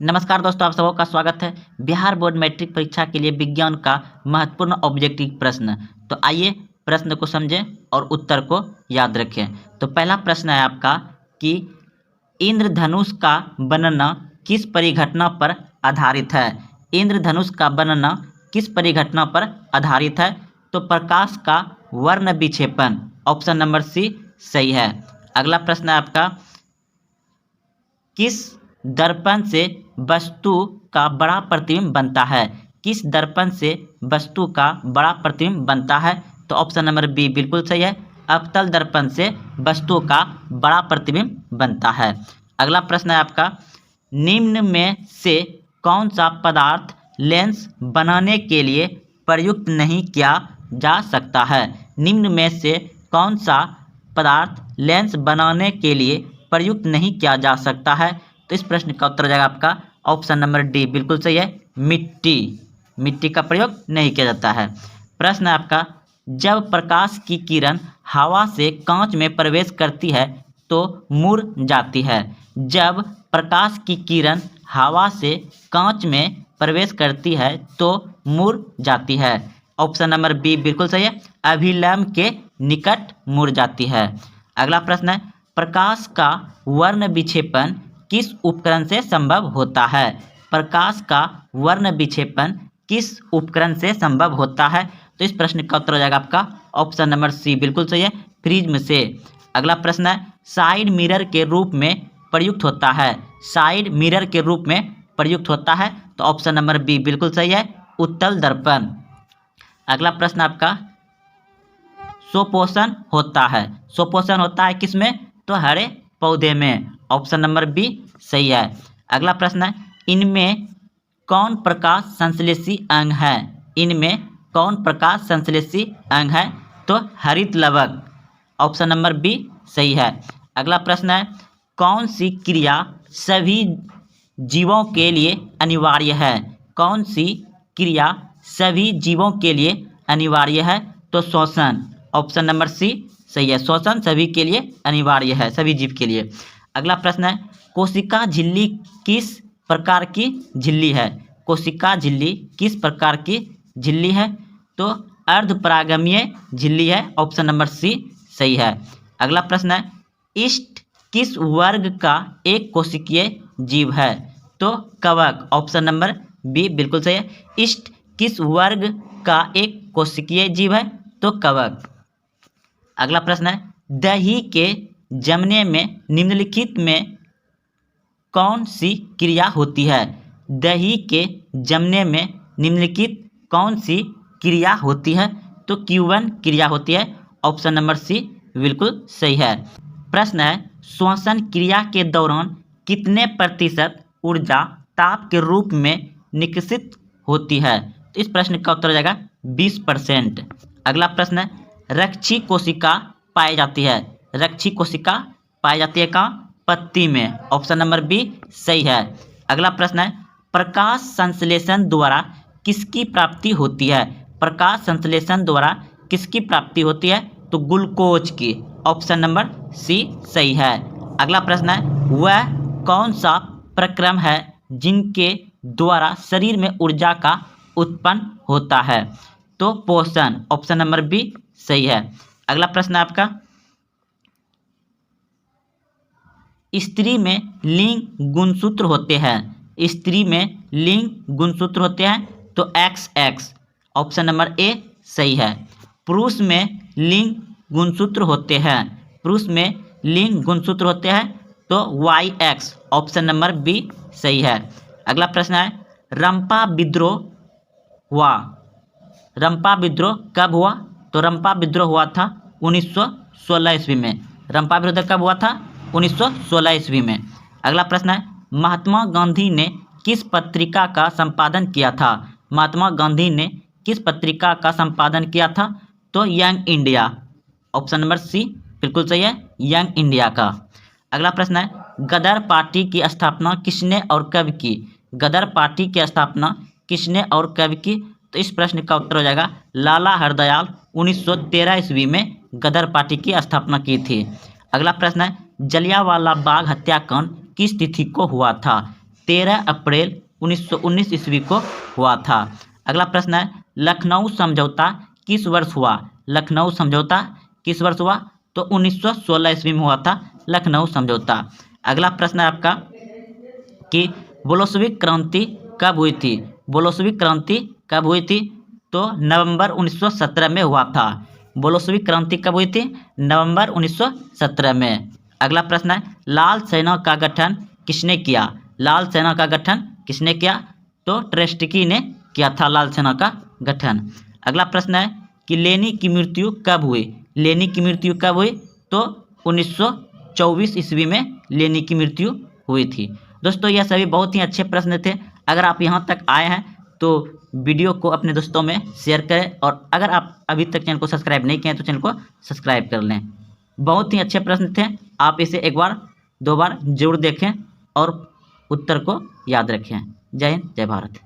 नमस्कार दोस्तों, आप सबों का स्वागत है। बिहार बोर्ड मैट्रिक परीक्षा के लिए विज्ञान का महत्वपूर्ण ऑब्जेक्टिव प्रश्न। तो आइए प्रश्न को समझें और उत्तर को याद रखें। तो पहला प्रश्न है आपका कि इंद्रधनुष का बनना किस परिघटना पर आधारित है। इंद्रधनुष का बनना किस परिघटना पर आधारित है? तो प्रकाश का वर्ण विक्षेपण, ऑप्शन नंबर सी सही है। अगला प्रश्न है आपका, किस दर्पण से वस्तु का बड़ा प्रतिबिंब बनता है? किस दर्पण से वस्तु का बड़ा प्रतिबिंब बनता है? तो ऑप्शन नंबर बी बिल्कुल सही है। अवतल दर्पण से वस्तु का बड़ा प्रतिबिंब बनता है। अगला प्रश्न है आपका, निम्न में से कौन सा पदार्थ लेंस बनाने के लिए प्रयुक्त नहीं किया जा सकता है? निम्न में से कौन सा पदार्थ लेंस बनाने के लिए प्रयुक्त नहीं किया जा सकता है? तो इस प्रश्न का उत्तर हो जाएगा आपका ऑप्शन नंबर डी बिल्कुल सही है। मिट्टी का प्रयोग नहीं किया जाता है। प्रश्न है आपका, जब प्रकाश की किरण हवा से कांच में प्रवेश करती है तो मुड़ जाती है। जब प्रकाश की किरण हवा से कांच में प्रवेश करती है तो मुड़ जाती है। ऑप्शन नंबर बी बिल्कुल सही है, अभिलंब के निकट मुड़ जाती है। अगला प्रश्न है, प्रकाश का वर्ण विक्षेपण किस उपकरण से संभव होता है? प्रकाश का वर्ण विक्षेपण किस उपकरण से संभव होता है? तो इस प्रश्न का उत्तर हो जाएगा आपका ऑप्शन नंबर सी बिल्कुल सही है, प्रिज्म से। अगला प्रश्न है, साइड मिरर के रूप में प्रयुक्त होता है। साइड मिरर के रूप में प्रयुक्त होता है तो ऑप्शन नंबर बी बिल्कुल सही है, उत्तल दर्पण। अगला प्रश्न आपका, स्वपोषण होता है। स्वपोषण होता है किसमें? तो हरे पौधे में। ऑप्शन नंबर बी सही है। अगला प्रश्न है, इनमें कौन प्रकाश संश्लेषी अंग है? इनमें कौन प्रकाश संश्लेषी अंग है? तो हरित लवक। ऑप्शन नंबर बी सही है। अगला प्रश्न है, कौन सी क्रिया सभी जीवों के लिए अनिवार्य है? कौन सी क्रिया सभी जीवों के लिए अनिवार्य है? तो श्वसन। ऑप्शन नंबर सी सही है, श्वसन सभी के लिए अनिवार्य है, सभी जीव के लिए। अगला प्रश्न है, कोशिका झिल्ली किस प्रकार की झिल्ली है? कोशिका झिल्ली किस प्रकार की झिल्ली है? तो अर्धपरागमीय झिल्ली है। ऑप्शन नंबर सी सही है। अगला प्रश्न है, ईस्ट किस वर्ग का एक कोशिकीय जीव है? तो कवक। ऑप्शन नंबर बी बिल्कुल सही है, ईस्ट किस वर्ग का एक कोशिकीय जीव है? तो कवक। अगला प्रश्न है, दही के जमने में निम्नलिखित में कौन सी क्रिया होती है? दही के जमने में निम्नलिखित कौन सी क्रिया होती है? तो Q1 क्रिया होती है। ऑप्शन नंबर सी बिल्कुल सही है। प्रश्न है, श्वसन क्रिया के दौरान कितने प्रतिशत ऊर्जा ताप के रूप में निष्कासित होती है? तो इस प्रश्न का उत्तर हो जाएगा 20%। अगला प्रश्न है, रक्षी कोशिका पाई जाती है। रक्षी कोशिका पाई जाती है कहाँ? पत्ती में। ऑप्शन नंबर बी सही है। अगला प्रश्न है, प्रकाश संश्लेषण द्वारा किसकी प्राप्ति होती है? प्रकाश संश्लेषण द्वारा किसकी प्राप्ति होती है? तो ग्लूकोज की। ऑप्शन नंबर सी सही है। अगला प्रश्न है, वह कौन सा प्रक्रम है जिनके द्वारा शरीर में ऊर्जा का उत्पन्न होता है? तो पोषण। ऑप्शन नंबर बी सही है। अगला प्रश्न है आपका, स्त्री में लिंग गुणसूत्र होते हैं। स्त्री में लिंग गुणसूत्र होते हैं तो XX। ऑप्शन नंबर ए सही है। पुरुष में लिंग गुणसूत्र होते हैं। पुरुष में लिंग गुणसूत्र होते हैं तो YX। ऑप्शन नंबर बी सही है। अगला प्रश्न है, रंपा विद्रोह हुआ। रंपा विद्रोह कब हुआ? तो रंपा विद्रोह हुआ था 1916 ईस्वी में। रंपा विद्रोह कब हुआ था? 1916 ईस्वी में। अगला प्रश्न है, महात्मा गांधी ने किस पत्रिका का संपादन किया था? महात्मा गांधी ने किस पत्रिका का संपादन किया था? तो Young India. Option number C बिल्कुल सही है, यंग इंडिया का। अगला प्रश्न है, गदर पार्टी की स्थापना किसने और कब की? गदर पार्टी की स्थापना किसने और कब की? तो इस प्रश्न का उत्तर हो जाएगा लाला हरदयाल 1913 ईस्वी में गदर पार्टी की स्थापना की थी। अगला प्रश्न है, जलियांवाला बाग हत्याकांड किस तिथि को हुआ था? 13 अप्रैल 1919 ईस्वी को हुआ था। अगला प्रश्न है लखनऊ समझौता किस वर्ष हुआ? लखनऊ समझौता किस वर्ष हुआ? तो 1916 ईस्वी में हुआ था लखनऊ समझौता। अगला प्रश्न है आपका कि बोल्शेविक क्रांति कब हुई थी? बोल्शेविक क्रांति कब हुई थी? तो नवंबर 1917 में हुआ था। बोल्शेविक क्रांति कब हुई थी? नवंबर 1917 में। अगला प्रश्न है लाल सेना का गठन किसने किया? लाल सेना का गठन किसने किया? तो ट्रोत्स्की ने किया था लाल सेना का गठन। अगला प्रश्न है कि लेनी की मृत्यु कब हुई? लेनी की मृत्यु कब हुई? तो 1924 ईस्वी में लेनी की मृत्यु हुई थी। दोस्तों यह सभी बहुत ही अच्छे प्रश्न थे। अगर आप यहाँ तक आए हैं तो वीडियो को अपने दोस्तों में शेयर करें और अगर आप अभी तक चैनल को सब्सक्राइब नहीं किए हैं तो चैनल को सब्सक्राइब कर लें। बहुत ही अच्छे प्रश्न थे, आप इसे एक बार दो बार जरूर देखें और उत्तर को याद रखें। जय हिंद, जय भारत।